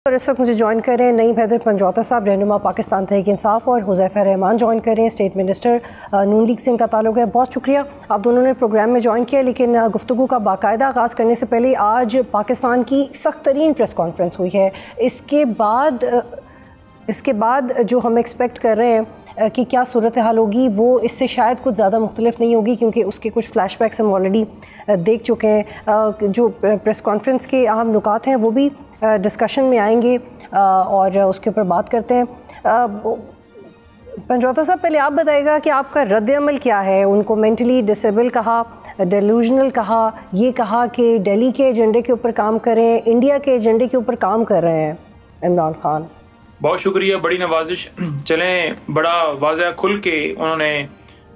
और इस वक्त मुझे ज्वाइन कर रहे हैं नईम हैदर पंजौता साहब, रहनुमा पाकिस्तान तहरीक इंसाफ, और हुज़ैफा रहमान ज्वाइन कर रहे हैं, स्टेट मिनिस्टर। नून लीग से इनका ताल्लुक है। बहुत शुक्रिया आप दोनों ने प्रोग्राम में ज्वाइन किया। लेकिन गुफ्तगू का बाकायदा आगाज़ करने से पहले आज पाकिस्तान की सख्त तरीन प्रेस कॉन्फ्रेंस हुई है। इसके बाद जो हम एक्सपेक्ट कर रहे हैं कि क्या सूरत हाल होगी, वो इससे शायद कुछ ज़्यादा मुख्तलिफ नहीं होगी, क्योंकि उसके कुछ फ्लैशबैक्स हम ऑलरेडी देख चुके हैं। जो प्रेस कॉन्फ्रेंस के अहम नुकात हैं वो भी डिस्कशन में आएंगे और उसके ऊपर बात करते हैं। पंजौता साहब, पहले आप बताइएगा कि आपका रद्द-ए-अमल क्या है? उनको मेंटली डिसेबल कहा, डेलूजनल कहा, ये कहा कि दिल्ली के एजेंडे के ऊपर काम करें, इंडिया के एजेंडे के ऊपर काम कर रहे हैं इमरान खान। बहुत शुक्रिया, बड़ी नवाजिश। चलें, बड़ा वाज़ह खुल के उन्होंने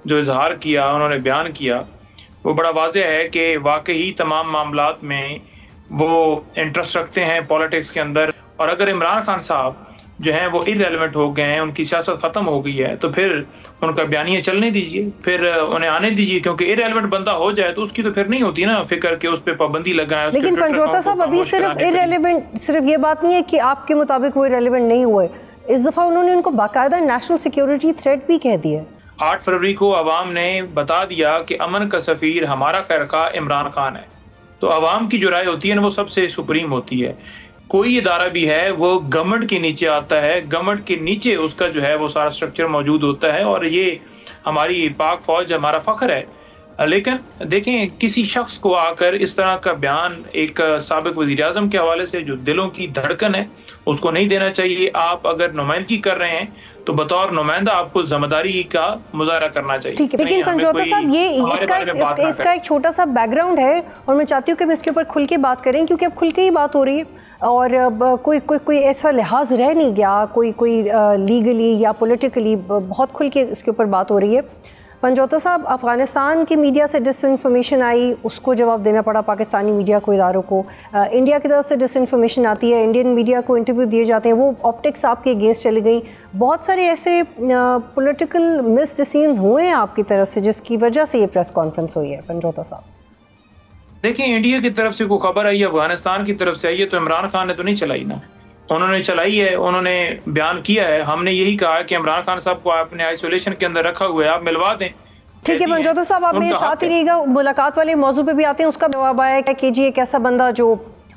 जो इजहार किया, उन्होंने बयान किया, वो बड़ा वाज़ह है कि वाकई तमाम मामलात में वो इंटरेस्ट रखते हैं पॉलिटिक्स के अंदर। और अगर इमरान खान साहब जो हैं वो इररेलेवेंट हो गए हैं, उनकी सियासत ख़त्म हो गई है, तो फिर उनका बयानिया चलने दीजिए, फिर उन्हें आने दीजिए। क्योंकि इररेलेवेंट बंदा हो जाए तो उसकी तो फिर नहीं होती ना फिक्र कि उस पर पाबंदी लगाएं। लेकिन पंजौता साहब, अभी सिर्फ इररेलेवेंट, सिर्फ ये बात नहीं है कि आपके मुताबिक वो इररेलेवेंट नहीं हुए, इस दफ़ा उन्होंने उनको बाकायदा नेशनल सिक्योरिटी थ्रेट भी कह दिया। 8 फरवरी को अवाम ने बता दिया कि अमन का सफ़ीर हमारा खैरखा इमरान खान है। तो अवाम की जो राय होती है ना, वो सबसे सुप्रीम होती है। कोई इदारा भी है वो गवर्नमेंट के नीचे आता है, गवर्नमेंट के नीचे उसका जो है वो सारा स्ट्रक्चर मौजूद होता है, और ये हमारी पाक फौज हमारा फ़ख्र है। लेकिन देखें, किसी शख्स को आकर इस तरह का बयान एक साबिक वज़ीर-ए-आज़म के हवाले से, जो दिलों की धड़कन है, उसको नहीं देना चाहिए। आप अगर नुमाइंदगी कर रहे हैं तो बतौर नुमाइंदा आपको जिम्मेदारी का मुजाहरा करना चाहिए। ठीक है, लेकिन पंजौता साहब, ये इसका एक छोटा सा बैकग्राउंड है और मैं चाहती हूँ कि हम इसके ऊपर खुल के बात करें, क्योंकि अब खुल के ही बात हो रही है और अब कोई ऐसा लिहाज रह नहीं गया, कोई लीगली या पॉलिटिकली बहुत खुल के इसके ऊपर बात हो रही है। पंजौता साहब, अफ़गानिस्तान की मीडिया से डिसइंफॉर्मेशन आई, उसको जवाब देना पड़ा पाकिस्तानी मीडिया को, इदारों को। इंडिया की तरफ से डिसइंफॉर्मेशन आती है, इंडियन मीडिया को इंटरव्यू दिए जाते हैं, वो ऑप्टिक्स आपके अगेंस्ट चली गई। बहुत सारे ऐसे पॉलिटिकल मिसडिसीजंस हुए हैं आपकी तरफ से, जिसकी वजह से ये प्रेस कॉन्फ्रेंस हुई है। पंजौता साहब, देखिए, इंडिया की तरफ से कोई खबर आई है, अफगानिस्तान की तरफ से आई है, तो इमरान खान ने तो नहीं चलाई ना, उन्होंने चलाई है, उन्होंने बयान किया है। हमने यही कहा कि इमरान खान साहब को आपने आइसोलेशन के अंदर रखा हुआ है, आप मिलवा दें। ठीक है पंजौता साहब, आप मेरे साथ ही रहिएगा, मुलाकात वाले मौजू पे भी आते हैं। उसका जवाब आया कि जी एक ऐसा बंदा जो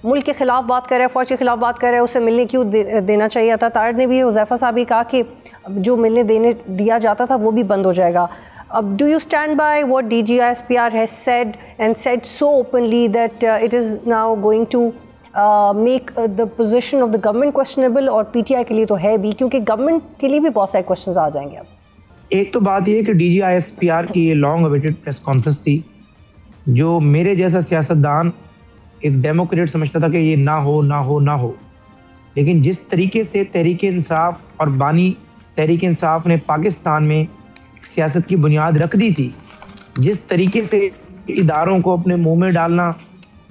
मुल्क के खिलाफ बात कर रहा है, फौज के खिलाफ बात कर रहा है, उसे मिलने क्यों देना चाहिए था। तारड़ ने भी, हुज़ैफा साहब भी कहा कि जो मिलने देने दिया जाता था वो भी बंद हो जाएगा। अब do you stand by what DGISPR has said and said so openly that it is now going to make the position of the government questionable, और PTI के लिए तो है भी, क्योंकि गवर्नमेंट के लिए भी बहुत सारे क्वेश्चंस आ जाएंगे अब। एक तो बात यह कि DGISPR की ये लॉन्ग अवेटेड प्रेस कॉन्फ्रेंस थी, जो मेरे जैसा सियासतदान एक डेमोक्रेट समझता था कि ये ना हो ना हो ना हो। लेकिन जिस तरीके से तहरीक इंसाफ और बानी तहरीक इंसाफ ने पाकिस्तान में सियासत की बुनियाद रख दी थी, जिस तरीके से इदारों को अपने मुंह में डालना,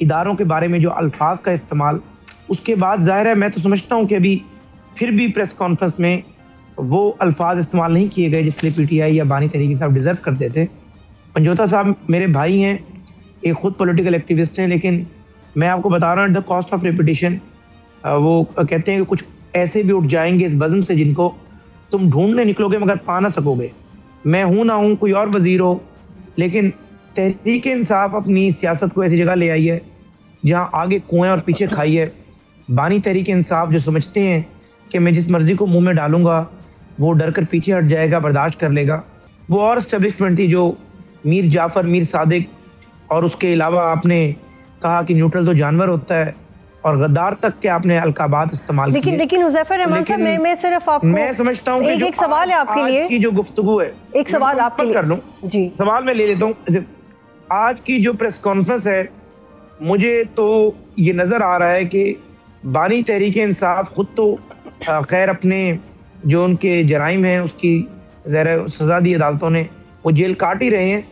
इदारों के बारे में जो अल्फाज का इस्तेमाल, उसके बाद ज़ाहिर है मैं तो समझता हूँ कि अभी फिर भी प्रेस कॉन्फ्रेंस में वो अल्फाज इस्तेमाल नहीं किए गए जिसके लिए PTI या बानी तहरीक इंसाफ डिज़र्व करते थे। पंजौता साहब मेरे भाई हैं, एक ख़ुद पॉलिटिकल एक्टिविस्ट हैं, लेकिन मैं आपको बता रहा हूँ, द कॉस्ट ऑफ रेपुटेशन, वो कहते हैं कि कुछ ऐसे भी उठ जाएंगे इस बज़म से जिनको तुम ढूंढने निकलोगे मगर पा ना सकोगे। मैं हूँ ना हूँ, कोई और वज़ीर हो, लेकिन तहरीक इंसाफ अपनी सियासत को ऐसी जगह ले आई है जहाँ आगे कुएं और पीछे खाई है। बानी तहरीक इंसाफ जो समझते हैं कि मैं जिस मर्ज़ी को मुंह में डालूंगा वो डर कर पीछे हट जाएगा, बर्दाश्त कर लेगा। वो और इस्टेब्लिशमेंट थी जो मीर जाफ़र, मीर सादिक, और उसके अलावा आपने कहा कि न्यूट्रल तो जानवर होता है, और गद्दार तक के आपने अलकाबात इस्तेमाल किए। लेकिन हुज़ैफा रहमान साहब, मैं सिर्फ आपको, मैं समझता हूँ कि एक सवाल है आपके लिए की जो गुफ्तगू है, एक सवाल आपके लिए कर लूँ जी, सवाल मैं ले लेता हूँ। आज की जो प्रेस कॉन्फ्रेंस है, मुझे तो ये नज़र आ रहा है कि बानी तहरीक इंसाफ खुद तो खैर अपने जो उनके जराइम हैं उसकी ज़रा सज़ा दी अदालतों ने, वो जेल काट ही रहे हैं,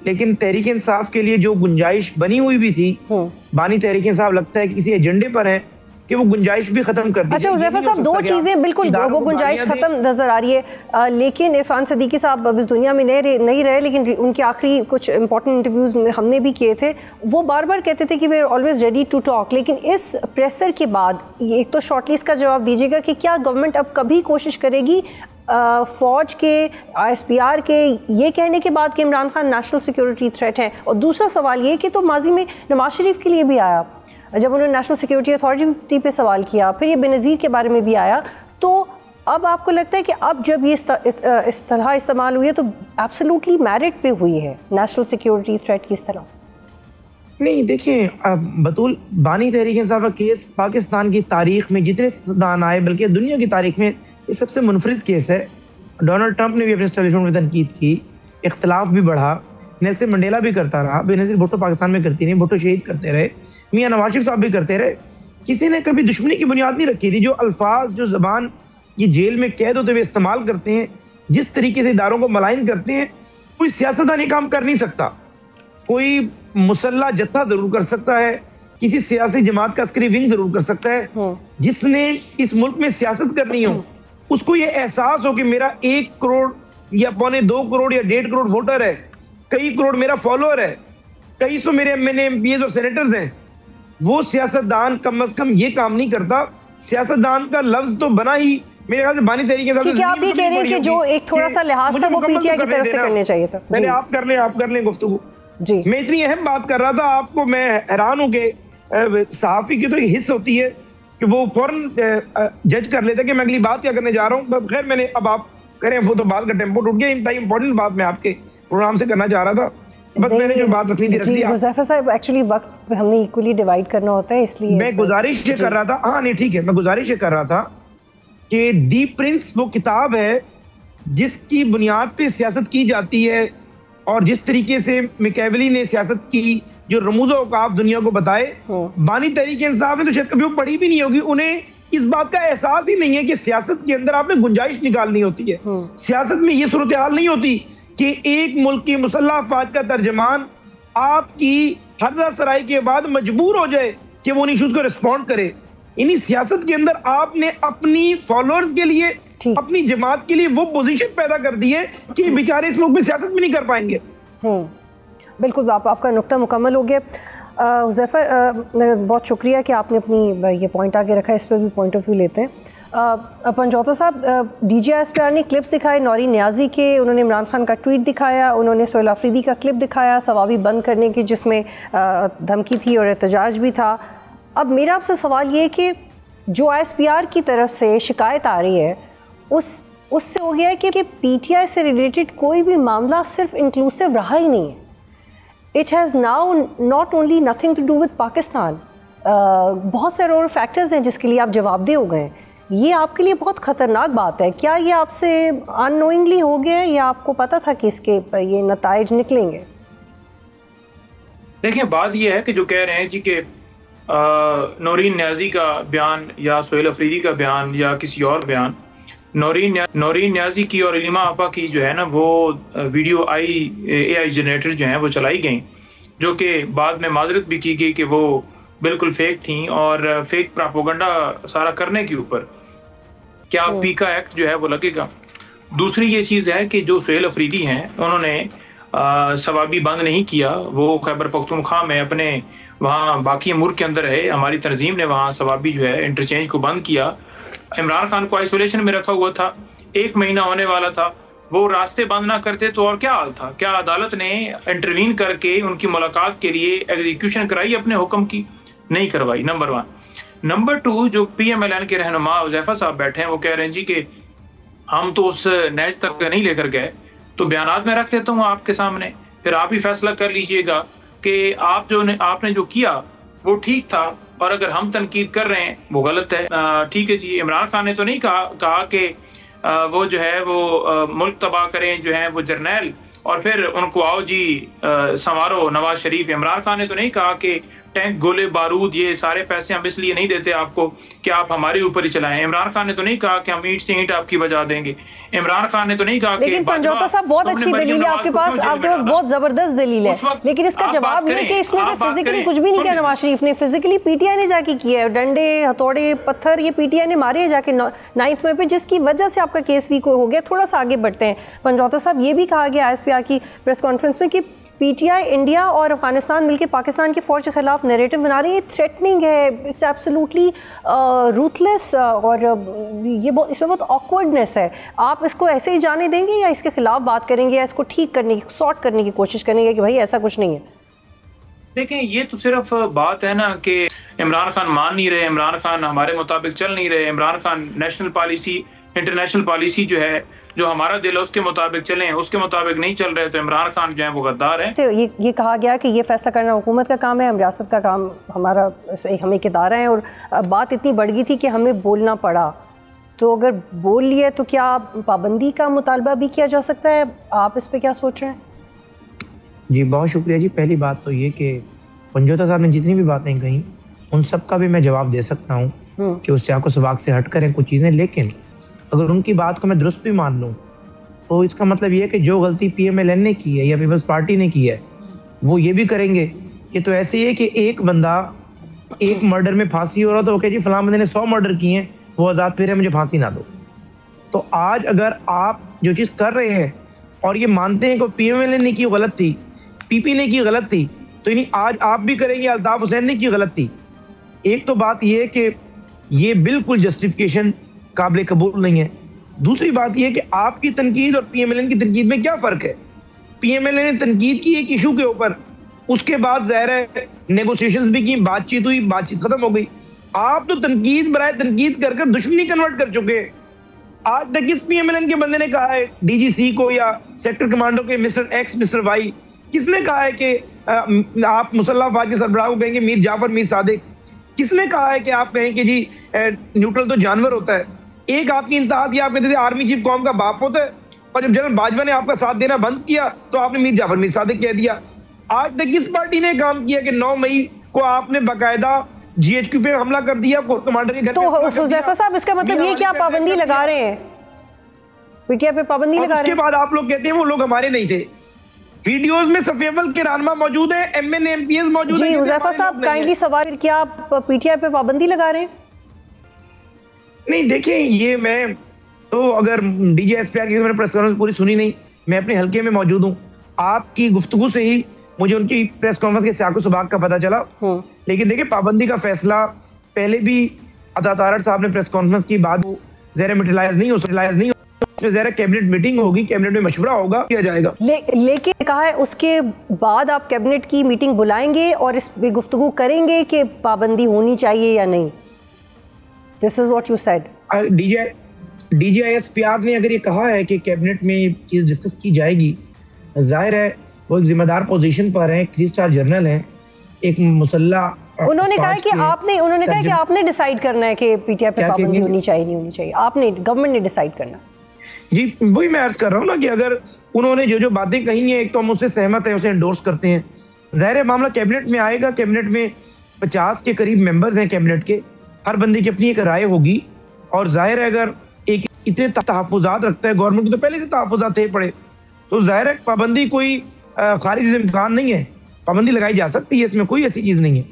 लेकिन तहरीक इंसाफ के लिए जो गुंजाइश बनी हुई भी थी, बानी तहरीक इंसाफ लगता है कि किसी एजेंडे पर है कि वो गुंजाइश भी खत्म कर दी। अच्छा हुज़ैफा साहब, दो चीज़ें बिल्कुल वो गुंजाइश खत्म नजर आ रही है, लेकिन इरफान सदीकी साहब अब इस दुनिया में नहीं रहे, लेकिन उनके आखिरी कुछ इंपॉर्टेंट इंटरव्यूज़ में हमने भी किए थे, वो बार बार कहते थे कि we are always ready to talk. लेकिन इस प्रेसर के बाद एक तो शॉर्टलिस्ट का जवाब दीजिएगा कि क्या गवर्नमेंट अब कभी कोशिश करेगी फौज के, ISPR के ये कहने के बाद कि Imran Khan national security threat है? और दूसरा सवाल ये कि तो माजी में नवाज शरीफ के लिए भी आया, जब उन्होंने नेशनल सिक्योरिटी अथॉरिटी पे सवाल किया, फिर ये बेनज़ीर के बारे में भी आया, तो अब आपको लगता है कि अब जब ये इस तरह इस्तेमाल हुई है तो एब्सोल्युटली मेरिट पे हुई है नेशनल सिक्योरिटी थ्रेट की इस तरह? नहीं, देखिए बतूल बानी तहरीक इंसाफ का केस पाकिस्तान की तारीख में जितने सियासतदान आए, बल्कि दुनिया की तारीख में ये सबसे मुनफरिद केस है। डोनाल्ड ट्रंप ने भी अपने एस्टेब्लिशमेंट में तनकीद की, इख्तलाफ भी बढ़ा, नेल्सन मंडेला भी करता रहा, बेनज़ीर भुट्टो पाकिस्तान में करती रही, भुट्टो शहीद करते रहे, मियां नवाज शरीफ साहब भी करते रहे। किसी ने कभी दुश्मनी की बुनियाद नहीं रखी थी। जो अल्फाज, जो ज़बान ये जेल में कैद होते हुए इस्तेमाल करते हैं, जिस तरीके से इदारों को मलाइन करते हैं, कोई सियासतदान ये काम कर नहीं सकता। कोई मुसल्ला जत्था जरूर कर सकता है, किसी सियासी जमात का अस्करी विंग जरूर कर सकता है। जिसने इस मुल्क में सियासत करनी हो, उसको ये एहसास हो कि मेरा 1 करोड़ या 1.25 करोड़ या 1.5 करोड़ वोटर है, कई करोड़ मेरा फॉलोअर है, कई सौ मेरे MLA MPs और सेनेटर्स हैं, वो सियासतदान कम से कम ये काम नहीं करता। सियासतदान का लफ्ज तो बना ही मेरे ख्याल से बानी तहरीक के साथ। आप ये कह रहे हैं कि जो एक थोड़ा सा लिहाज था वो PTI की तरफ से करने चाहिए था। मैंने आप कर लें गुफ्तगू जी। मैं इतनी अहम बात कर रहा था, आपको मैं हैरान हूँ कि सहाफ़ी की तो एक हिस्स होती है कि वो फौरन जज कर लेते कि मैं अगली बात क्या करने जा रहा हूँ। खैर मैंने, अब आप करें, वो तो बात का टेम्पो टूट गया। इंपॉर्टेंट बात मैं आपके प्रोग्राम से करना चाह रहा था, बस मैंने जो बात रखनी थी रख दी। हुज़ैफा साहब, एक्चुअली वक्त हमने इक्वली डिवाइड करना होता है, इसलिए मैं गुजारिश ये कर रहा था, हाँ नहीं ठीक है, मैं गुजारिश ये कर रहा था कि दी प्रिंस वो किताब है जिसकी बुनियाद पे सियासत की जाती है, और जिस तरीके से मैकियावेली ने सियासत की, जो रमूज़ औकाफ दुनिया को बताए, बानी तहरीक इंसाफ ने तो शायद कभी वो पढ़ी भी नहीं होगी। उन्हें इस बात का एहसास ही नहीं है कि सियासत के अंदर आपने गुंजाइश निकालनी होती है। सियासत में ये सूरत हाल नहीं होती कि एक मुल्क की मुसल्लह अफवाज का तर्जमान आपकी हर्जा सराई के बाद मजबूर हो जाए कि वो उन इशूज को रिस्पॉन्ड करे। इन्हीं सियासत के अंदर आपने अपनी फॉलोअर्स के लिए, अपनी जमात के लिए वो पोजीशन पैदा कर दी है कि बेचारे इस मुल्क में सियासत भी नहीं कर पाएंगे। बिल्कुल, आपका नुक्ता मुकम्मल हो गया। हुज़ैफा, बहुत शुक्रिया कि आपने अपनी ये पॉइंट आगे रखा, इस पर भी पॉइंट ऑफ व्यू लेते हैं। पंजौता साहब, DG ISPR ने क्लिप्स दिखाए नौरीन नियाज़ी के, उन्होंने इमरान खान का ट्वीट दिखाया, उन्होंने सोहेल अफरीदी का क्लिप दिखाया सवाबी बंद करने की, जिसमें धमकी थी और एहतजाज भी था। अब मेरा आपसे सवाल ये कि जो ISPR की तरफ से शिकायत आ रही है उससे हो गया है कि PTI से रिलेटेड कोई भी मामला सिर्फ इंक्लूसिव रहा ही नहीं है। It has now not only nothing to do with Pakistan, बहुत सारे और फैक्टर्स हैं जिसके लिए आप जवाबदेह हो गए। ये आपके लिए बहुत ख़तरनाक बात है। क्या ये आपसे अननोइंगली हो गया है या आपको पता था कि इसके ये नताइज निकलेंगे? देखिए, बात ये है कि जो कह रहे हैं जी कि नौरीन नियाज़ी का बयान या सोहेल अफरीदी का बयान या किसी और बयान, नौरीन नियाज़ी की और इलिमा आपा की जो है ना, वो वीडियो AI जनरेटर जो हैं वो चलाई गई, जो कि बाद में माजरत भी की गई कि वो बिल्कुल फेक थी और फेक प्रोपेगेंडा सारा करने के ऊपर क्या पीका एक्ट जो है वो लगेगा। दूसरी ये चीज़ है कि जो सोहेल अफरीदी हैं उन्होंने सवाबी बंद नहीं किया, वो खैबर पख्तूनख्वा में अपने वहाँ बाकी मुल्क के अंदर है, हमारी तंजीम ने वहाँ सवाबी जो है इंटरचेंज को बंद किया। इमरान खान को आइसोलेशन में रखा हुआ था, 1 महीना होने वाला था, वो रास्ते बंद ना करते तो और क्या हाल था। क्या अदालत ने इंटरवीन करके उनकी मुलाकात के लिए एग्जीक्यूशन कराई अपने हुक्म की? नहीं करवाई, नंबर 1। नंबर 2, जो PMLN के रहनुमा हुज़ैफा साहब बैठे हैं वो कह रहे हैं जी कि हम तो उस नैज तक नहीं लेकर गए, तो बयानात में रख देता हूँ आपके सामने, फिर आप ही फैसला कर लीजिएगा कि आपने जो किया वो ठीक था, और अगर हम तनकीद कर रहे हैं वो गलत है। ठीक है जी, इमरान खान ने तो नहीं कहा कि वो जो है वो मुल्क तबाह करें जो है वो जर्नैल, और फिर उनको आओ जी संवारो नवाज शरीफ। इमरान खान ने तो नहीं कहा कि टैंक, गोले बारूद, ये सारे पैसे हम इसलिए नहीं देते आपको कि आप हमारे ऊपर ही चलाएं। इमरान खान ने तो नहीं कहा कि हम ईंट से ईंट आपकी बजा देंगे। इमरान खान ने तो नहीं कहा। लेकिन पंजौता साहब बहुत अच्छी दलील है आपके पास बहुत जबरदस्त दलील है, लेकिन इसका जवाब ये कि इसमें से फिजिकली कुछ भी नहीं किया नवाज शरीफ ने। फिजिकली पीटीआई ने जाके किया है, डंडे, हथौड़े, पत्थर ये पीटीआई ने मारे जाके 9th में पे, जिसकी वजह से आपका केस भी हो गया। थोड़ा सा आगे बढ़ते हैं पंजौता साहब, ये भी कहा गया ISPR की प्रेस कॉन्फ्रेंस में कि पीटीआई इंडिया और अफगानिस्तान मिलकर पाकिस्तान की फौज के खिलाफ नैरेटिव बना रही है, थ्रेटनिंग है, इट्स एब्सोल्युटली रूथलेस, और ये इसमें बहुत ऑकवर्डनेस है। आप इसको ऐसे ही जाने देंगे या इसके खिलाफ बात करेंगे या इसको ठीक करने की, सॉर्ट करने की कोशिश करेंगे कि भाई ऐसा कुछ नहीं है? देखें, ये तो सिर्फ बात है ना कि इमरान खान मान नहीं रहे, इमरान खान हमारे मुताबिक चल नहीं रहे, Imran Khan national policy, international policy जो है, जो हमारा दिल है उसके मुताबिक चलें, उसके मुताबिक नहीं चल रहे, तो इमरान खान जो है वो गद्दार है। ये कहा गया कि ये फैसला करना हुकूमत का काम है, हम रियासत का काम, हमारा हम एक इदारा है, और बात इतनी बढ़ गई थी कि हमें बोलना पड़ा। तो अगर बोल लिया तो क्या पाबंदी का मुतालबा भी किया जा सकता है? आप इस पर क्या सोच रहे हैं? जी बहुत शुक्रिया जी। पहली बात तो ये कि पंजौता साहब ने जितनी भी बातें कही उन सब का भी मैं जवाब दे सकता हूँ कि उससे आपको सवाक से हट करें कुछ चीज़ें, लेकिन अगर उनकी बात को मैं दुरुस्त भी मान लूँ तो इसका मतलब ये है कि जो गलती PMLN ने की है या पीपल्स पार्टी ने की है वो ये भी करेंगे। ये तो ऐसे ही है कि एक बंदा एक मर्डर में फांसी हो रहा तो ओके जी फलां बंदे ने 100 मर्डर किए हैं, वो आज़ाद फिर है, मुझे फांसी ना दो। तो आज अगर आप जो चीज़ कर रहे हैं और ये मानते हैं कि PMLN ने की गलत थी, PP ने की गलत थी, तो यानी आज आप भी करेंगे अल्ताफ हुसैन ने की गलत थी। एक तो बात ये है कि ये बिल्कुल जस्टिफिकेशन काबिल कबूल नहीं है। दूसरी बात यह है कि आपकी तनकीद और PMLN की तनकीद में क्या फ़र्क है? PMLN ने तनकीद की एक इशू के ऊपर, उसके बाद ज़ाहिर है नेगोशिएशंस भी की, बातचीत हुई, बातचीत ख़त्म हो गई। आप तो तनकीद बराए तनकीद कर कर दुश्मनी कन्वर्ट कर चुके हैं। आज तक इस PMLN के बंदे ने कहा है DGC को या सेक्टर कमांडो के मिस्टर X मिस्टर Y, किसने कहा है कि आप मुसल्लह अफवाज के सरबराह को कहेंगे मीर जाफर मीर सादिक? किसने कहा है कि आप कहें कि जी न्यूट्रल तो जानवर होता है? एक आपकी इंतहा थी, आप कहते थे आर्मी चीफ कौम का बाप होता है, और जब जनरल बाजवा ने आपका साथ देना बंद किया तो आपने मीर जाफर मीर सादिक कह दिया। आज तक किस पार्टी ने काम किया कि 9 मई को आपने बाकायदा GHQ पे हमला कर दिया, कोर कमांडर के घर तो हुज़ैफा साहब इसका मतलब ये कि आप पाबंदी लगा रहे हैं, पीटीआई पे पाबंदी लगा रहे हैं? उसके बाद आप लोग कहते हैं वो लोग हमारे नहीं थे। वीडियोस में सफेवल के रहनुमा मौजूद है, MN MPs मौजूद है। जी हुज़ैफा साहब काइंडली सवाल, क्या आप पीटीआई पे पाबंदी लगा रहे हैं? नहीं देखिए, ये मैं तो अगर DG ISPR की मैंने प्रेस कॉन्फ्रेंस पूरी सुनी नहीं, मैं अपने हल्के में मौजूद हूँ। आपकी गुफ्तगू से ही मुझे उनकी प्रेस कॉन्फ्रेंस के सियाको सबाक का पता चला। लेकिन देखिए, पाबंदी का फैसला पहले भी अता तारड़ साहब ने प्रेस कॉन्फ्रेंस की बाद ज़रा मटेरियलाइज नहीं हो, ज़रा कैबिनेट मीटिंग होगी, कैबिनेट में मशवरा होगा, किया जाएगा। लेकिन कहा है उसके बाद आप कैबिनेट की मीटिंग बुलाएंगे और इस पे गुफ्तगू करेंगे कि पाबंदी होनी चाहिए या नहीं। This is what you said. DG ISPR ने अगर ये कहा है कि कैबिनेट में चीज़ डिस्कस की जाएगी, जाहिर है वो एक जिम्मेदार पोजीशन पर है, एक 3 स्टार जनरल है, एक मुसल्लह। उन्होंने कहा कि आपने डिसाइड करना है कि पीटीआई पे पाबंदी होनी चाहिए नहीं होनी चाहिए, आपने, गवर्नमेंट ने डिसाइड करना। जी वही मैं अर्ज कर रहा हूँ ना कि अगर उन्होंने जो बातें कही हैं, एक तो हम उससे सहमत हैं, उसे एंडोर्स करते हैं। ज़ाहिर मामला कैबिनेट में आएगा, कैबिनेट में 50 के करीब मेंबर्स हैं कैबिनेट के, हर बंदे की अपनी एक राय होगी। और जाहिर है अगर एक इतने तहफ़्फ़ुज़ात रखता है गवर्नमेंट, तो पहले से तहफ़्फ़ुज़ात थे पड़े, तो जाहिर है पाबंदी कोई खारिज इम्कान नहीं है, पाबंदी लगाई जा सकती है, इसमें कोई ऐसी चीज़ नहीं है।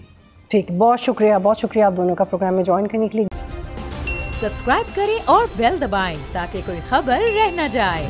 ठीक, बहुत शुक्रिया आप दोनों का प्रोग्राम में ज्वाइन करने के लिए। सब्सक्राइब करें और बेल दबाएं ताकि कोई खबर रह न जाए।